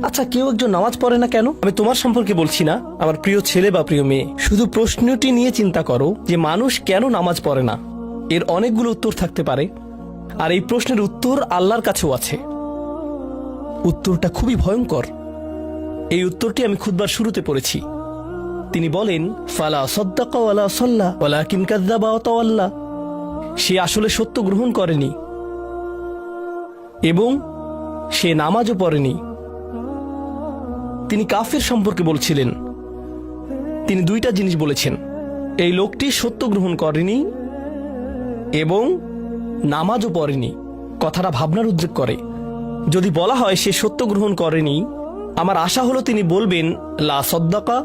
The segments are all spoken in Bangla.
আচ্ছা, কেউ একজন নামাজ পড়ে না কেন? আমি তোমার সম্পর্কে বলছি না, আমার প্রিয় ছেলে বা প্রিয় মেয়ে। শুধু প্রশ্নটি নিয়ে চিন্তা করো যে মানুষ কেন নামাজ পড়ে না। এর অনেকগুলো উত্তর থাকতে পারে, আর এই প্রশ্নের উত্তর আল্লাহর কাছেও আছে। উত্তরটা খুবই ভয়ঙ্কর। এই উত্তরটি আমি খুতবার শুরুতে পড়েছি। তিনি বলেন, ফালা সাদ্দাকা ওয়ালা সাল্লা ওয়ালাকিন কাযযাবা ওয়া তাওয়াল্লা। সে আসলে সত্য গ্রহণ করেনি এবং সে নামাজও পড়েনি। তিনি কাফির সম্পর্কে বলছিলেন। তিনি দুইটা জিনিস বলেছেন, এই লোকটি সত্য গ্রহণ করেনি এবং নামাজও পড়েনি। কথাটা ভাবনার উদ্রেক করে। যদি বলা হয় সে সত্য গ্রহণ করেনি, আমার আশা হলো তিনি বলবেন লা সাদ্দাকা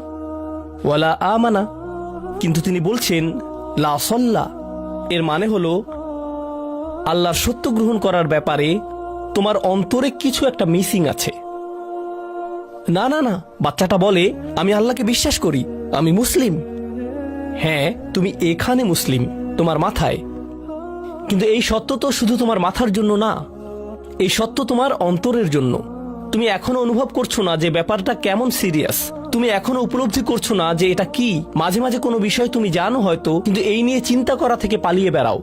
ওয়ালা আমানা, কিন্তু তিনি বলছেন লা সাল্লা। এর মানে হলো আল্লাহর সত্য গ্রহণ করার ব্যাপারে তোমার অন্তরে কিছু একটা মিসিং আছে। না না না, বাচ্চাটা বলে আমি আল্লাহকে বিশ্বাস করি, আমি মুসলিম। হ্যাঁ, তুমি এখানে মুসলিম, তোমার মাথায়। কিন্তু এই সত্য তো শুধু তোমার মাথার জন্য না, এই সত্য তোমার অন্তরের জন্য। তুমি এখনো অনুভব করছো না যে ব্যাপারটা কেমন সিরিয়াস। তুমি এখনো উপলব্ধি করছো না যে এটা কি। মাঝে মাঝে কোনো বিষয় তুমি জানো হয়তো, কিন্তু এই নিয়ে চিন্তা করা থেকে পালিয়ে বেড়াও।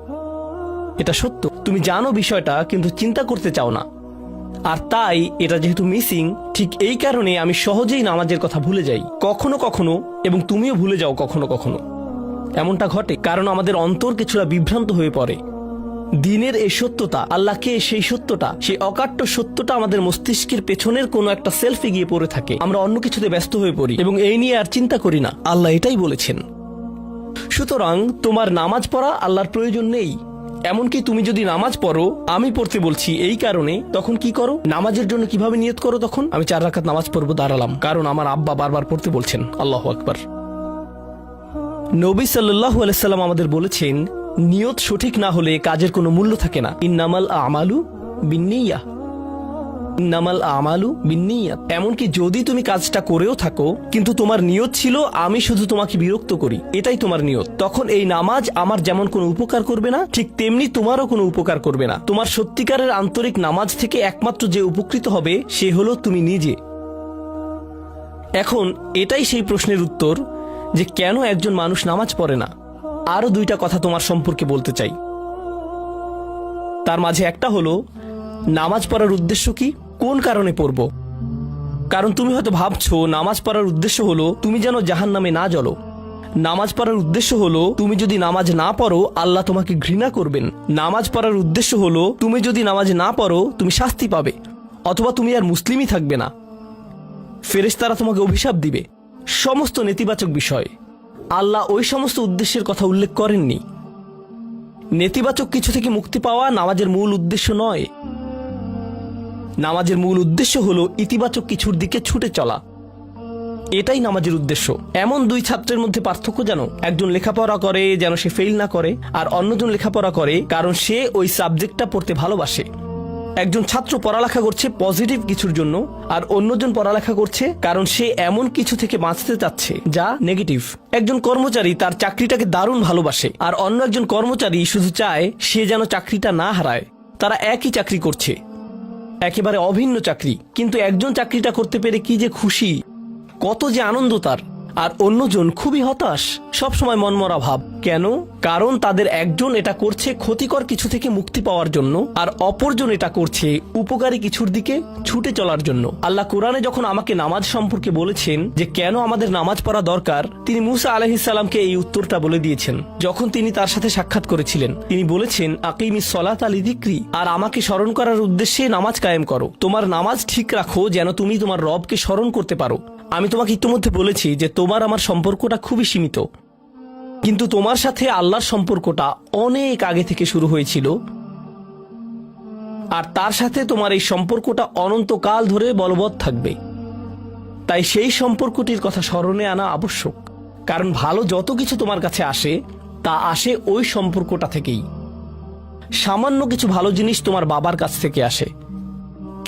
এটা সত্য, তুমি জানো বিষয়টা কিন্তু চিন্তা করতে চাও না। আর তাই এটা যেহেতু মিসিং, ঠিক এই কারণে আমি সহজেই নামাজের কথা ভুলে যাই কখনো কখনো, এবং তুমিও ভুলে যাও কখনো কখনো। এমনটা ঘটে কারণ আমাদের অন্তর কিছুটা বিভ্রান্ত হয়ে পড়ে। দিনের এই সত্যতা, আল্লাহকে সেই সত্যটা, সেই অকাট্য সত্যটা আমাদের মস্তিষ্কের পেছনের কোনো একটা সেলফে গিয়ে পড়ে থাকে। আমরা অন্য কিছুতে ব্যস্ত হয়ে পড়ি এবং এই নিয়ে আর চিন্তা করি না। আল্লাহ এটাই বলেছেন। সুতরাং তোমার নামাজ পড়া আল্লাহর প্রয়োজন নেই। এমনকি তুমি যদি নামাজ পড়ো, আমি পড়তে বলছি এই কারণে, তখন কি করো? নামাজের জন্য কিভাবে নিয়ত করো? তখন আমি 4 রাকাত নামাজ পড়বো, দাঁড়ালাম, কারণ আমার আব্বা বারবার পড়তে বলছেন। আল্লাহু আকবার। নবী সাল্লাল্লাহু আলাইহি সাল্লাম আমাদের বলেছেন, নিয়ত সঠিক না হলে কাজের কোনো মূল্য থাকে না। ইন্নামাল আমালু বিন্নিয়াহ, ইন্নামাল আমালু বিন্নিয়াত। এমনকি যদি তুমি কাজটা করেও থাকো কিন্তু তোমার নিয়ত ছিল আমি শুধু তোমাকে বিরক্ত করি, এটাই তোমার নিয়ত, তখন এই নামাজ আমার যেমন কোনো উপকার করবে না, ঠিক তেমনি তোমারও কোনো উপকার করবে না। তোমার সত্যিকারের আন্তরিক নামাজ থেকে একমাত্র যে উপকৃত হবে সে হলো তুমি নিজে। এখন এটাই সেই প্রশ্নের উত্তর যে কেন একজন মানুষ নামাজ পড়ে না। আরো 2টা কথা তোমার সম্পর্কে বলতে চাই। তার মাঝে একটা হলো নামাজ পড়ার উদ্দেশ্য কি, কোন কারণে পড়ব। কারণ তুমি হয়তো ভাবছো নামাজ পড়ার উদ্দেশ্য হলো তুমি যেন জাহান্নামে না জ্বলো। নামাজ পড়ার উদ্দেশ্য হলো তুমি যদি নামাজ না পড়ো আল্লাহ তোমাকে ঘৃণা করবেন। নামাজ পড়ার উদ্দেশ্য হলো তুমি যদি নামাজ না পড়ো তুমি শাস্তি পাবে, অথবা তুমি আর মুসলিমই থাকবে না, ফেরেশতারা তোমাকে অভিশাপ দিবে। সমস্ত নেতিবাচক বিষয়। আল্লাহ ওই সমস্ত উদ্দেশ্যের কথা উল্লেখ করেননি। নেতিবাচক কিছু থেকে মুক্তি পাওয়া নামাজের মূল উদ্দেশ্য নয়। নামাজের মূল উদ্দেশ্য হলো ইতিবাচক কিছুর দিকে ছুটে চলা। এটাই নামাজের উদ্দেশ্য। এমন 2 ছাত্রের মধ্যে পার্থক্য জানো? একজন লেখাপড়া করে যেন সে ফেল না করে, আর অন্যজন লেখাপড়া করে কারণ সে ওই সাবজেক্টটা পড়তে ভালোবাসে। একজন ছাত্র পড়ালেখা করছে পজিটিভ কিছুর জন্য, আর অন্যজন পড়ালেখা করছে কারণ সে এমন কিছু থেকে বাঁচতে চাচ্ছে যা নেগেটিভ। একজন কর্মচারী তার চাকরিটাকে দারুণ ভালোবাসে, আর অন্য একজন কর্মচারী শুধু চায় সে যেন চাকরিটা না হারায়। তারা একই চাকরি করছে, একেবারে অভিন্ন চাকরি, কিন্তু একজন চাকরিটা করতে পেরে কি যে খুশি, কত যে আনন্দ তার, আর অন্যজন খুবই হতাশ, সবসময় মনমরা ভাব। কেন? কারণ তাদের একজন এটা করছে ক্ষতিকর কিছু থেকে মুক্তি পাওয়ার জন্য, আর অপরজন এটা করছে উপকারী কিছুর দিকে ছুটে চলার জন্য। আল্লাহ কোরআনে যখন আমাকে নামাজ সম্পর্কে বলেছেন যে কেন আমাদের নামাজ পড়া দরকার, তিনি মুসা আলাইহিস সালামকে এই উত্তরটা বলে দিয়েছেন। যখন তিনি তার সাথে সাক্ষাৎ করেছিলেন তিনি বলেছেন, আকিমিস সলাতা লিযিকরি, আর আমাকে স্মরণ করার উদ্দেশ্যে নামাজ কায়েম করো। তোমার নামাজ ঠিক রাখো যেন তুমি তোমার রবকে স্মরণ করতে পারো। আমি তোমাকে ইতিমধ্যে বলেছি যে তোমার আমার সম্পর্কটা খুবই সীমিত, কিন্তু তোমার সাথে আল্লাহর সম্পর্কটা অনেক আগে থেকে শুরু হয়েছিল, আর তার সাথে তোমার এই সম্পর্কটা অনন্তকাল ধরে বলবৎ থাকবে। তাই সেই সম্পর্কটির কথা স্মরণে আনা আবশ্যক, কারণ ভালো যত কিছু তোমার কাছে আসে তা আসে ওই সম্পর্কটা থেকেই। সামান্য কিছু ভালো জিনিস তোমার বাবার কাছ থেকে আসে,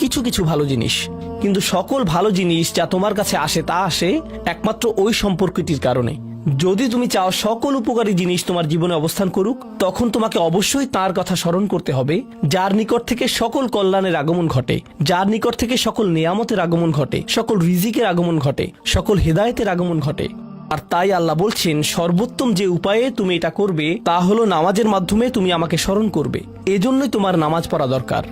কিছু কিছু ভালো জিনিস, কিন্তু সকল ভালো জিনিস যা তোমার কাছে আসে তা আসে একমাত্র ওই সম্পর্কটির কারণে, যদি তুমি চাও সকল উপকারী জিনিস তোমার জীবনে অবস্থান করুক, তখন তোমাকে অবশ্যই তার কথা স্মরণ করতে হবে, যার নিকট থেকে সকল কল্যাণের আগমন ঘটে, যার নিকট থেকে সকল নেয়ামতের আগমন ঘটে, সকল রিজিকের আগমন ঘটে, সকল হেদায়েতের আগমন ঘটে। আর তাই আল্লাহ বলছেন, সর্বোত্তম যে উপায়ে তুমি এটা করবে তা হলো নামাজের মাধ্যমে তুমি আমাকে স্মরণ করবে। এজন্যই তোমার নামাজ পড়া দরকার।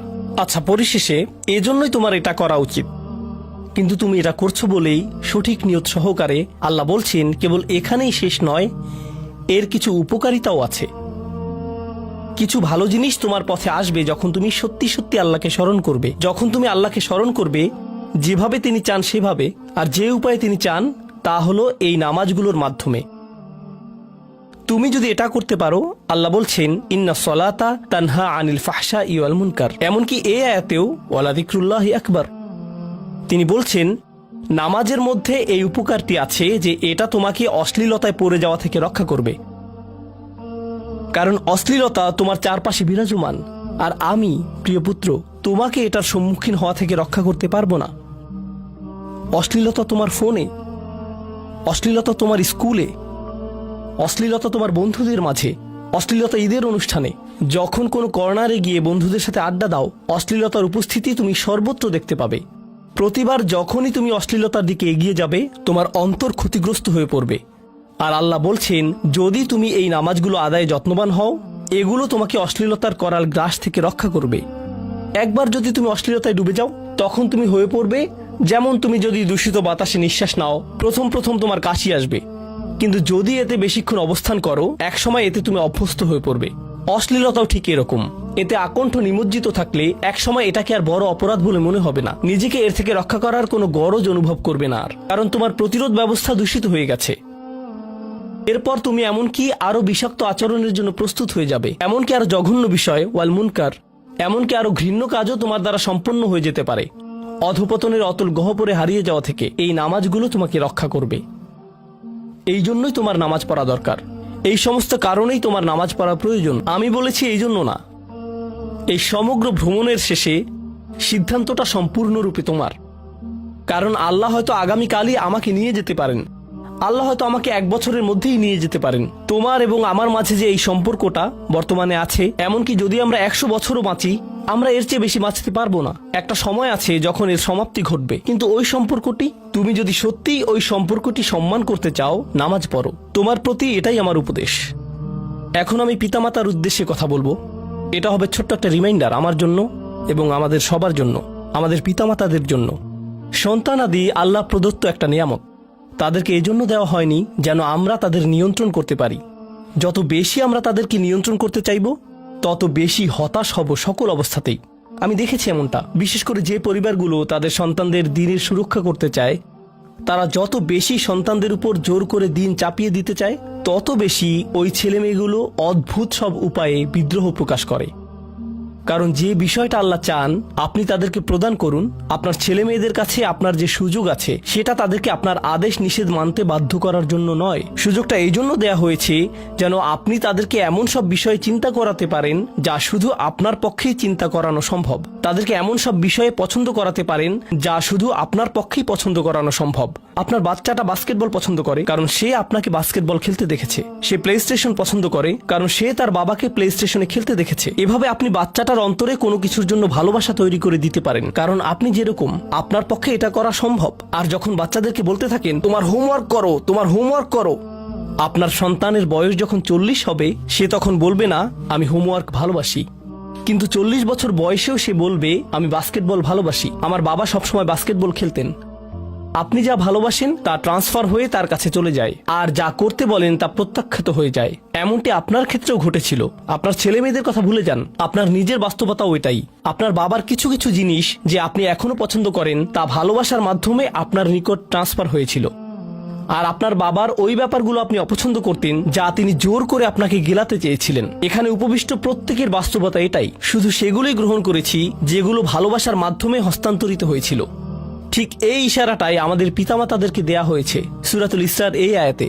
আচ্ছা, পরিশেষে এজন্যই তোমার এটা করা উচিত, কিন্তু তুমি এটা করছো বলেই সঠিক নিয়ত সহকারে আল্লাহ বলছেন কেবল এখানেই শেষ নয়, এর কিছু উপকারিতাও আছে। কিছু ভালো জিনিস তোমার পথে আসবে যখন তুমি সত্যি সত্যি আল্লাহকে স্মরণ করবে। যখন তুমি আল্লাহকে স্মরণ করবে যেভাবে তিনি চান সেভাবে, আর যে উপায়ে তিনি চান তা হলো এই নামাজগুলোর মাধ্যমে। তুমি যদি এটা করতে পারো, আল্লাহ বলছেন ইন্না সলাতা তানহা আনিল ফাহশা ওয়াল মুনকার। এমনকি এই আয়াতেও ওয়ালা যিকরুল্লাহি আকবার, তিনি বলছেন নামাজের মধ্যে এই উপকারটি আছে যে এটা তোমাকে অশ্লীলতায় পড়ে যাওয়া থেকে রক্ষা করবে। কারণ অশ্লীলতা তোমার চারপাশে বিরাজমান, আর আমি প্রিয় পুত্র তোমাকে এটার সম্মুখীন হওয়া থেকে রক্ষা করতে পারবো না। অশ্লীলতা তোমার ফোনে, অশ্লীলতা তোমার স্কুলে, অশ্লীলতা তোমার বন্ধুদের মাঝে, অশ্লীলতা ঈদের অনুষ্ঠানে, যখন কোনো কর্নারে গিয়ে বন্ধুদের সাথে আড্ডা দাও, অশ্লীলতার উপস্থিতি তুমি সর্বত্র দেখতে পাবে। প্রতিবার যখনই তুমি অশ্লীলতার দিকে এগিয়ে যাবে, তোমার অন্তর ক্ষতিগ্রস্ত হয়ে পড়বে। আর আল্লাহ বলছেন যদি তুমি এই নামাজগুলো আদায়ে যত্নবান হও, এগুলো তোমাকে অশ্লীলতার করাল গ্রাস থেকে রক্ষা করবে। একবার যদি তুমি অশ্লীলতায় ডুবে যাও, তখন তুমি হয়ে পড়বে যেমন তুমি যদি দূষিত বাতাসে নিঃশ্বাস নাও, প্রথম প্রথম তোমার কাশি আসবে, কিন্তু যদি এতে বেশিক্ষণ অবস্থান করো, একসময় এতে তুমি অভ্যস্ত হয়ে পড়বে। অশ্লীলতাও ঠিক এরকম, এতে আকণ্ঠ নিমজ্জিত থাকলে একসময় এটাকে আর বড় অপরাধ বলে মনে হবে না, নিজেকে এর থেকে রক্ষা করার কোনো গরজ অনুভব করবে না আর, কারণ তোমার প্রতিরোধ ব্যবস্থা দূষিত হয়ে গেছে। এরপর তুমি এমনকি আরো বিষাক্ত আচরণের জন্য প্রস্তুত হয়ে যাবে, এমনকি আরো জঘন্য বিষয় ওয়াল মুনকার, এমনকি আরো ঘৃণ্য কাজও তোমার দ্বারা সম্পন্ন হয়ে যেতে পারে। অধপতনের অতল গহ্বরে হারিয়ে যাওয়া থেকে এই নামাজগুলো তোমাকে রক্ষা করবে। এই জন্যই তোমার নামাজ পড়া দরকার, এই সমস্ত কারণেই তোমার নামাজ পড়া প্রয়োজন। আমি বলেছি এই জন্য না, এই সমগ্র ভ্রমণের শেষে সিদ্ধান্তটা সম্পূর্ণরূপে তোমার। কারণ আল্লাহ হয়তো আগামীকালই আমাকে নিয়ে যেতে পারেন, আল্লাহ হয়তো আমাকে 1 বছরের মধ্যেই নিয়ে যেতে পারেন। তোমার এবং আমার মাঝে যে এই সম্পর্কটা বর্তমানে আছে, এমনকি যদি আমরা 100 বছরও বাঁচি, আমরা এর চেয়ে বেশি বাঁচতে পারবো না। একটা সময় আছে যখন এর সমাপ্তি ঘটবে, কিন্তু ওই সম্পর্কটি, তুমি যদি সত্যিই ওই সম্পর্কটি সম্মান করতে চাও, নামাজ পড়ো। তোমার প্রতি এটাই আমার উপদেশ। এখন আমি পিতামাতার উদ্দেশ্যে কথা বলবো। এটা হবে ছোট্ট একটা রিমাইন্ডার আমার জন্য এবং আমাদের সবার জন্য, আমাদের পিতামাতাদের জন্য। সন্তানাদি আল্লাহ প্রদত্ত একটা নিয়ামত, তাদেরকে এজন্য দেওয়া হয়নি যেন আমরা তাদের নিয়ন্ত্রণ করতে পারি। যত বেশি আমরা তাদেরকে নিয়ন্ত্রণ করতে চাইব, তত বেশি হতাশ হব সকল অবস্থাতেই। আমি দেখেছি এমনটা, বিশেষ করে যে পরিবারগুলো তাদের সন্তানদের দিনের সুরক্ষা করতে চায়, তারা যত বেশি সন্তানদের উপর জোর করে দিন চাপিয়ে দিতে চায়, তত বেশি ওই ছেলেমেয়েগুলো অদ্ভুত সব উপায়ে বিদ্রোহ প্রকাশ করে। কারণ যে বিষয়টা আল্লাহ চান আপনি তাদেরকে প্রদান করুন, আপনার ছেলে মেয়েদের কাছে আপনার যে সুযোগ আছে সেটা তাদেরকে আপনার আদেশ নিষেধ মানতে বাধ্য করার জন্য নয়। সুযোগটা এই জন্য দেয়া হয়েছে যেন আপনি তাদেরকে এমন সব বিষয়ে চিন্তা করাতে পারেন যা শুধু আপনার পক্ষেই চিন্তা করানো সম্ভব, তাদেরকে এমন সব বিষয়ে পছন্দ করাতে পারেন যা শুধু আপনার পক্ষেই পছন্দ করানো সম্ভব। আপনার বাচ্চাটা বাস্কেটবল পছন্দ করে কারণ সে আপনাকে বাস্কেটবল খেলতে দেখেছে, সে প্লে স্টেশন পছন্দ করে কারণ সে তার বাবাকে প্লে স্টেশনে খেলতে দেখেছে। এভাবে আপনি বাচ্চাটার অন্তরে কোনো কিছুর জন্য ভালোবাসা তৈরি করে দিতে পারেন, কারণ আপনি যেরকম, আপনার পক্ষে এটা করা সম্ভব। আর যখন বাচ্চাদেরকে বলতে থাকেন তোমার হোমওয়ার্ক করো, তোমার হোমওয়ার্ক করো, আপনার সন্তানের বয়স যখন 40 হবে, সে তখন বলবে না আমি হোমওয়ার্ক ভালোবাসি, কিন্তু 40 বছর বয়সেও সে বলবে আমি বাস্কেটবল ভালোবাসি, আমার বাবা সবসময় বাস্কেটবল খেলতেন। আপনি যা ভালোবাসেন তা ট্রান্সফার হয়ে তার কাছে চলে যায়, আর যা করতে বলেন তা প্রত্যাখ্যাত হয়ে যায়। এমনটি আপনার ক্ষেত্রেও ঘটেছিল। আপনার ছেলে মেয়েদের কথা ভুলে যান, আপনার নিজের বাস্তবতা ওইটাই। আপনার বাবার কিছু কিছু জিনিস যে আপনি এখনো পছন্দ করেন তা ভালোবাসার মাধ্যমে আপনার নিকট ট্রান্সফার হয়েছিল, আর আপনার বাবার ওই ব্যাপারগুলো আপনি অপছন্দ করতেন যা তিনি জোর করে আপনাকে গেলাতে চেয়েছিলেন। এখানে উপবিষ্ট প্রত্যেকের বাস্তবতা এটাই, শুধু সেগুলোই গ্রহণ করেছি যেগুলো ভালোবাসার মাধ্যমে হস্তান্তরিত হয়েছিল। ঠিক এই ইশারাটাই আমাদের পিতামাতাদেরকে দেয়া হয়েছে সূরাতুল ইসরার এই আয়াতে।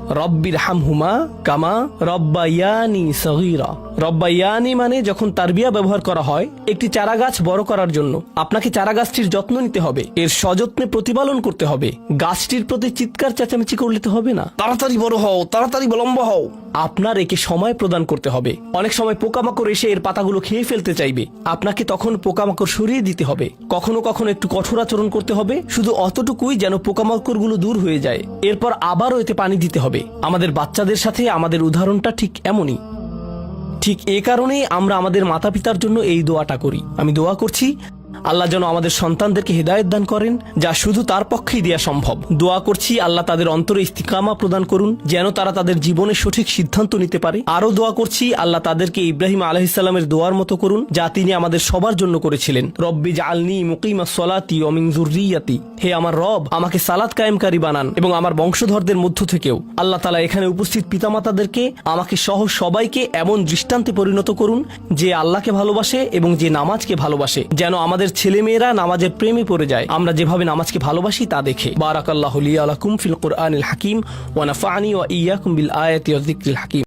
রব্বির হামহুমা কামা রব্বায়ানি সগীরা। রব্বায়ানি মানে যখন তারবিয়া ব্যবহার করা হয় একটি চারা গাছ বড় করার জন্য, আপনাকে চারা গাছটির যত্ন নিতে হবে, এর সযত্নে প্রতিপালন করতে হবে। গাছটির প্রতি চিৎকার চেঁচামেচি করলে তো হবে না, তাড়াতাড়ি বড় হও, তাড়াতাড়ি লম্বা হও। আপনার একে সময় প্রদান করতে হবে। অনেক সময় পোকামাকড় এসে এর পাতাগুলো খেয়ে ফেলতে চাইবে, আপনাকে তখন পোকামাকড় সরিয়ে দিতে হবে। কখনো কখনো একটু কঠোর আচরণ করতে হবে, শুধু অতটুকুই যেন পোকামাকড়গুলো দূর হয়ে যায়। এরপর আবারও এতে পানি দিতে হবে। আমাদের বাচ্চাদের সাথে আমাদের উদাহরণটা ঠিক এমনই। ঠিক এ কারণেই আমরা আমাদের মাতা পিতার জন্য এই দোয়াটা করি। আমি দোয়া করছি আল্লাহ যেন আমাদের সন্তানদেরকে হেদায়েত দান করেন, যা শুধু তার পক্ষেই দেয়া সম্ভব। দোয়া করছি আল্লাহ তাদের অন্তরে ইস্তিকামা প্রদান করুন, যেন তারা তাদের জীবনে সঠিক সিদ্ধান্ত নিতে পারে। আরও দোয়া করছি আল্লাহ তাদেরকে ইব্রাহিম আলাইহিস সালামের দোয়ার মতো করুন, যা তিনি আমাদের সবার জন্য করেছিলেন। রব্বি জাআলনি মুকিমাস সলাতি ওয়া মিন যুররিয়াতি। হে আমার রব, আমাকে সালাত কায়েমকারী বানান এবং আমার বংশধরদের মধ্য থেকেও। আল্লাহ তাআলা এখানে উপস্থিত পিতামাতাদেরকে, আমাকে সহ সবাইকে এমন দৃষ্টান্তে পরিণত করুন যে আল্লাহকে ভালোবাসে এবং যে নামাজকে ভালোবাসে, যেন আমাদের ছেলেমেয়েরা নামাজের প্রেমে পড়ে যায় আমরা যেভাবে নামাজকে ভালোবাসি তা দেখে। বারাকাল্লাহু লি ওয়া লাকুম ফিল কুরআনিল হাকিম ওয়া নাফা'নি ওয়া ইয়্যাকুম বিল আয়াতি ওয়াজ যিকরিল হাকিম।